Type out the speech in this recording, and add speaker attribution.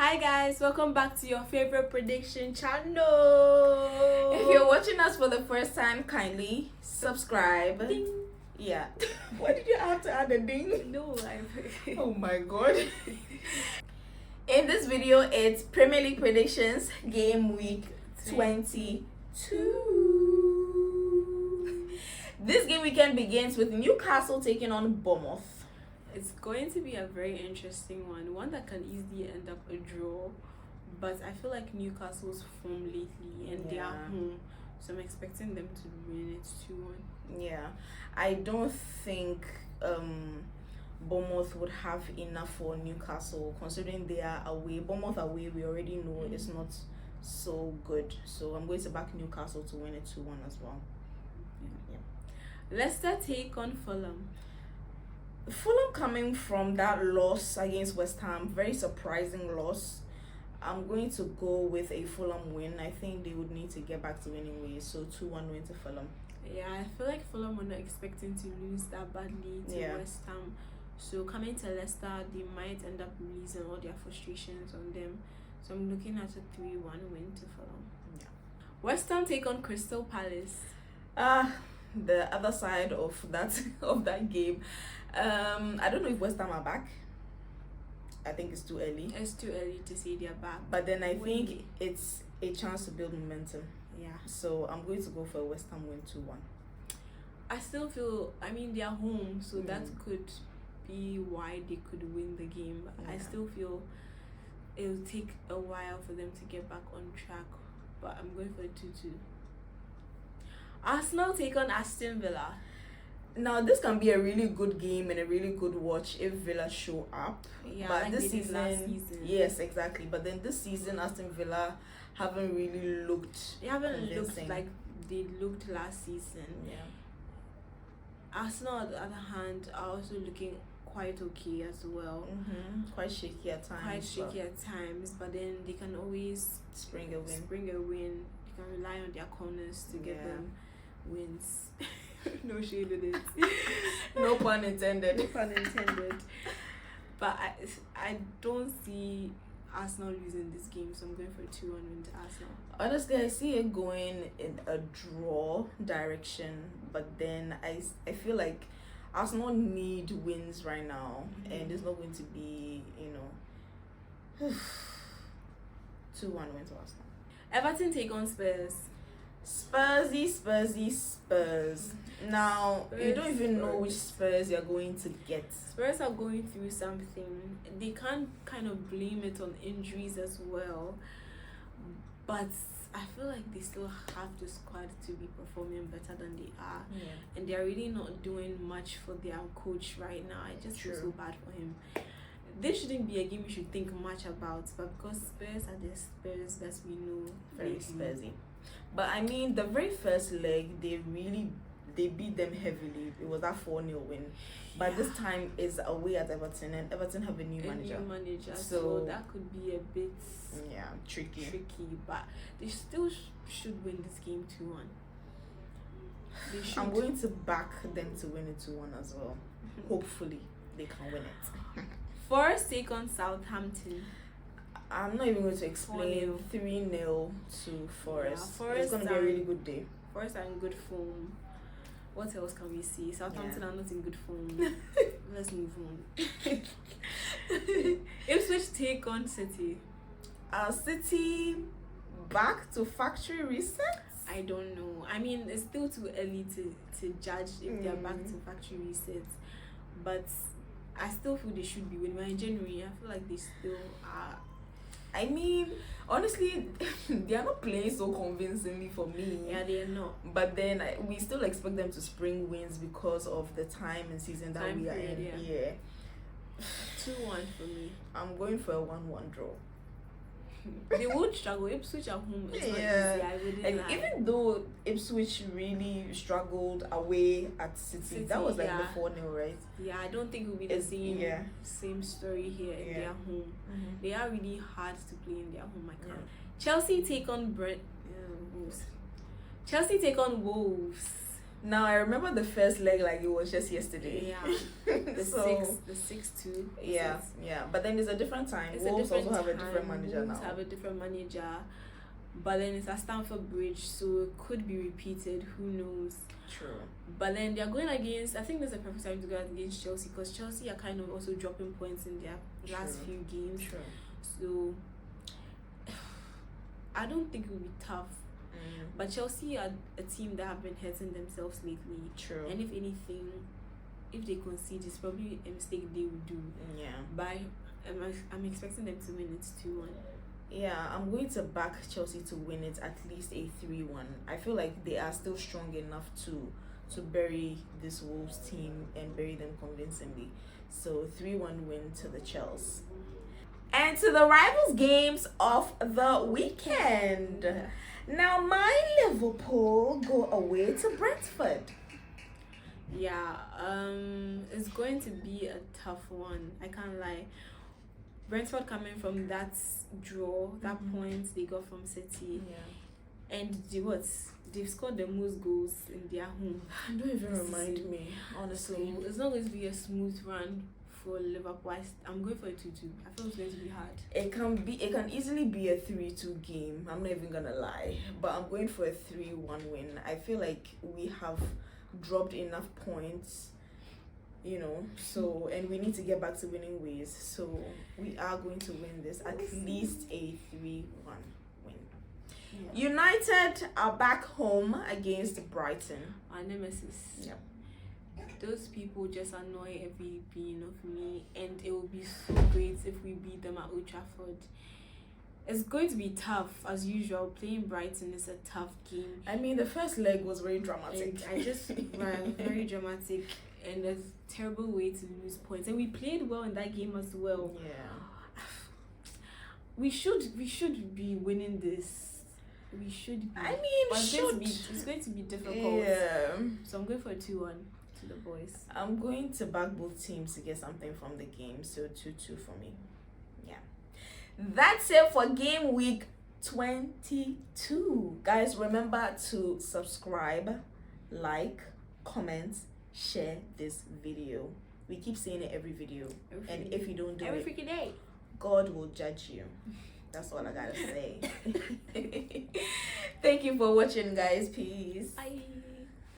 Speaker 1: Hi guys, welcome back to your favorite prediction channel.
Speaker 2: If you're watching us for the first time, kindly subscribe.
Speaker 1: Ding.
Speaker 2: Yeah. Why did you have to add a ding?
Speaker 1: No,
Speaker 2: Oh my god. In this video, it's Premier League predictions, game week 22. This game weekend begins with Newcastle taking on Bournemouth.
Speaker 1: It's going to be a very interesting one that can easily end up a draw. But I feel like Newcastle's form lately and they are home, so I'm expecting them to win it 2-1.
Speaker 2: Yeah, I don't think Bournemouth would have enough for Newcastle, considering they are away. Bournemouth away, we already know it's not so good. So I'm going to back Newcastle to win it 2-1 as well. Yeah.
Speaker 1: Leicester take on Fulham.
Speaker 2: Fulham coming from that loss against West Ham, very surprising loss. I'm going to go with a Fulham win. I think they would need to get back to winning ways, so 2-1 win to Fulham.
Speaker 1: Yeah, I feel like Fulham were not expecting to lose that badly to West Ham. So coming to Leicester, they might end up releasing all their frustrations on them. So I'm looking at a 3-1 win to Fulham.
Speaker 2: Yeah.
Speaker 1: West Ham take on Crystal Palace.
Speaker 2: The other side of that game. I don't know if West Ham are back. I think it's too early.
Speaker 1: It's too early to say they're back.
Speaker 2: But then I think it's a chance to build momentum.
Speaker 1: Yeah.
Speaker 2: So I'm going to go for a West Ham win 2-1.
Speaker 1: I still feel, they are home, so that could be why they could win the game. Yeah. I still feel it will take a while for them to get back on track. But I'm going for a 2-2. Arsenal take on Aston Villa.
Speaker 2: Now this can be a really good game and a really good watch if Villa show up.
Speaker 1: Yeah,
Speaker 2: but
Speaker 1: like
Speaker 2: this
Speaker 1: season, last season.
Speaker 2: Yes, exactly. But then this season, Aston Villa haven't really looked.
Speaker 1: They haven't
Speaker 2: convincing.
Speaker 1: Looked like they looked last season.
Speaker 2: Yeah.
Speaker 1: Arsenal, on the other hand, are also looking quite okay as well.
Speaker 2: Quite shaky at times.
Speaker 1: But then they can always
Speaker 2: spring a win.
Speaker 1: They can rely on their corners to get them wins. No shade in it.
Speaker 2: No pun intended.
Speaker 1: No pun intended. But I don't see Arsenal losing this game, so I'm going for a 2-1 win to Arsenal.
Speaker 2: Honestly, I see it going in a draw direction, but then I feel like Arsenal need wins right now, and it's not going to be 2-1 win to Arsenal.
Speaker 1: Everton take on Spurs.
Speaker 2: Spurs. Now, you don't even know which Spurs you're going to get.
Speaker 1: Spurs are going through something. They can't kind of blame it on injuries as well. But I feel like they still have the squad to be performing better than they are.
Speaker 2: Yeah.
Speaker 1: And they're really not doing much for their coach right now. I just feel so bad for him. This shouldn't be a game you should think much about, but because Spurs are the Spurs that we know.
Speaker 2: Very Spursy. But I mean, the very first leg, they beat them heavily. It was that 4-0 win. But this time is away at Everton, and Everton have a new manager.
Speaker 1: So that could be a bit
Speaker 2: tricky.
Speaker 1: But they still should win this game 2-1.
Speaker 2: I'm going to back them to win it 2-1 as well. Hopefully, they can win it.
Speaker 1: Forest take on Southampton.
Speaker 2: I'm not even going to explain. 3-0 to Forest. It's going to be a really good day.
Speaker 1: Forest are in good form. What else can we see? Southampton are not in good form. Let's move on. Ipswich take on City.
Speaker 2: City back to factory reset?
Speaker 1: I don't know. It's still too early to judge if they're back to factory reset. But I still feel they should be. When we're in January, I feel like they still are.
Speaker 2: Honestly, they are not playing so convincingly for me.
Speaker 1: Yeah, they are not.
Speaker 2: But then we still expect them to spring wins because of the time and season that we are in. Yeah.
Speaker 1: 2-1 for me.
Speaker 2: I'm going for a 1-1 draw.
Speaker 1: They would struggle. Ipswich at home is not easy.
Speaker 2: And even though Ipswich really struggled away at City, that was like the 4-0, right?
Speaker 1: Yeah, I don't think it will be the same story here in their home. They are really hard to play in their home. Chelsea take on Wolves.
Speaker 2: Now I remember the first leg like it was just yesterday.
Speaker 1: Yeah. The
Speaker 2: So,
Speaker 1: 6-2.
Speaker 2: yeah, yeah. But then it's a different time.
Speaker 1: It's
Speaker 2: Wolves
Speaker 1: a different
Speaker 2: also have a different
Speaker 1: time.
Speaker 2: manager
Speaker 1: Wolves
Speaker 2: now.
Speaker 1: have a different manager. But then it's at Stamford Bridge, so it could be repeated. Who knows?
Speaker 2: True.
Speaker 1: But then they're going against. I think there's a perfect time to go against Chelsea because Chelsea are kind of also dropping points in their last few games.
Speaker 2: True.
Speaker 1: So I don't think it will be tough. But Chelsea are a team that have been hurting themselves lately.
Speaker 2: True.
Speaker 1: And if anything, if they concede, it's probably a mistake they will do.
Speaker 2: Yeah.
Speaker 1: But I'm expecting them to win it 2-1.
Speaker 2: Yeah, I'm going to back Chelsea to win it at least a 3-1. I feel like they are still strong enough to bury this Wolves team and bury them convincingly. So 3-1 win to the Chelsea. And to the rivals games of the weekend. Now my Liverpool go away to Brentford.
Speaker 1: Yeah, it's going to be a tough one. I can't lie. Brentford coming from that draw, that point they got from City, and they've scored the most goals in their home.
Speaker 2: Don't even remind me, honestly.
Speaker 1: So it's not going to be a smooth run for Liverpool. I'm going for a 2-2. I feel it's going to be hard.
Speaker 2: It can easily be a 3-2 game. I'm not even gonna lie, but I'm going for a 3-1 win. I feel like we have dropped enough points, so, and we need to get back to winning ways. So we are going to win this, at least a 3-1 win. Yeah. United are back home against Brighton.
Speaker 1: Our nemesis.
Speaker 2: Yep.
Speaker 1: Those people just annoy every being of me, and it will be so great if we beat them at Old Trafford. It's going to be tough as usual. Playing Brighton is a tough game.
Speaker 2: I mean, the first leg was very dramatic.
Speaker 1: And very dramatic, and a terrible way to lose points. And we played well in that game as well.
Speaker 2: Yeah.
Speaker 1: We should be winning this. We should be.
Speaker 2: I mean,
Speaker 1: but it's going to be difficult.
Speaker 2: Yeah.
Speaker 1: So I'm going for a 2-1 to the boys.
Speaker 2: I'm going to back both teams to get something from the game. So 2-2 for me. Yeah. That's it for game week 22. Guys, remember to subscribe, like, comment, share this video. We keep saying it every video. And if you don't do
Speaker 1: every
Speaker 2: it,
Speaker 1: freaking day,
Speaker 2: God will judge you. That's all I gotta say. Thank you for watching, guys. Peace.
Speaker 1: Bye.